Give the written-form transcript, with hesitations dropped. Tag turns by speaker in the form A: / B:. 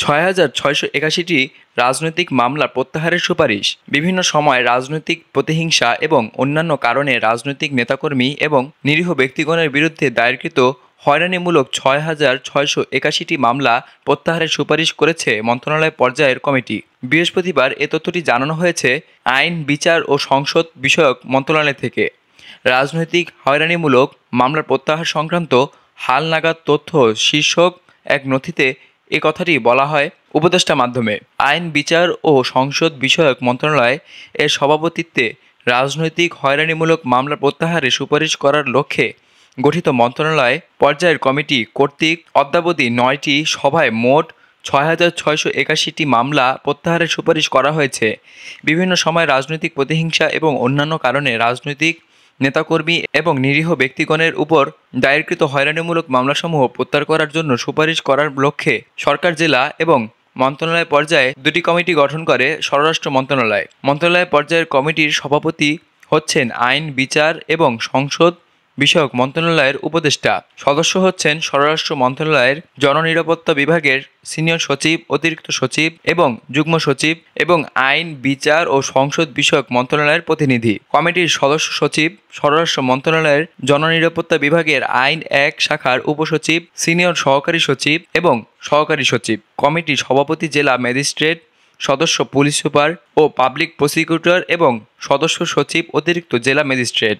A: ৬,৬৮১টি রাজনৈতিক মামলা প্রত্যাহারের সুপারিশ। বিভিন্ন সময় রাজনৈতিক প্রতিহিংসা এবং অন্যান্য কারণে রাজনৈতিক নেতাকর্মী এবং নিরীহ ব্যক্তিগণের বিরুদ্ধে দায়েরকৃত হয়রানিমূলক ৬,৬৮১টি মামলা প্রত্যাহারের সুপারিশ করেছে মন্ত্রণালয় পর্যায়ের কমিটি। বৃহস্পতিবার এ তথ্যটি জানানো হয়েছে আইন, বিচার ও সংসদ বিষয়ক মন্ত্রণালয় থেকে। রাজনৈতিক হয়রানিমূলক মামলার প্রত্যাহার সংক্রান্ত হালনাগাদ তথ্য শীর্ষক এক নথিতে এ কথাটি বলা হয় উপদেষ্টার মাধ্যমে। আইন, বিচার ও সংসদ বিষয়ক মন্ত্রণালয় এর সভাপতিত্বে রাজনৈতিক হয়রানিমূলক মামলা প্রত্যাহারে সুপারিশ করার লক্ষ্যে গঠিত মন্ত্রণালয় পর্যায়ের কমিটি কর্তৃক অদ্যাবধি 9টি সভায় মোট ৬,৬৮১টি মামলা প্রত্যাহারের সুপারিশ করা হয়েছে। বিভিন্ন সময় রাজনৈতিক প্রতিহিংসা এবং অন্যান্য কারণে রাজনৈতিক নেতাকর্মী এবং নিরীহ ব্যক্তিগণের উপর দায়েরকৃত হয়রানিমূলক মামলাসমূহ প্রত্যাহার করার জন্য সুপারিশ করার লক্ষ্যে সরকার, জেলা এবং মন্ত্রণালয় পর্যায়ে দুটি কমিটি গঠন করে স্বরাষ্ট্র মন্ত্রণালয়। মন্ত্রণালয় পর্যায়ের কমিটির সভাপতি হচ্ছেন আইন, বিচার এবং সংসদ বিষয়ক মন্ত্রণালয়ের উপদেষ্টা। সদস্য হচ্ছেন স্বরাষ্ট্র মন্ত্রণালয়ের জননিরাপত্তা বিভাগের সিনিয়র সচিব, অতিরিক্ত সচিব এবং যুগ্ম সচিব এবং আইন, বিচার ও সংসদ বিষয়ক মন্ত্রণালয়ের প্রতিনিধি। কমিটির সদস্য সচিব স্বরাষ্ট্র মন্ত্রণালয়ের জননিরাপত্তা বিভাগের আইন 1 শাখার উপসচিব, সিনিয়র সহকারী সচিব এবং সহকারী সচিব। কমিটির সভাপতি জেলা ম্যাজিস্ট্রেট, সদস্য পুলিশ সুপার ও পাবলিক প্রসিকিউটর এবং সদস্য সচিব অতিরিক্ত জেলা ম্যাজিস্ট্রেট।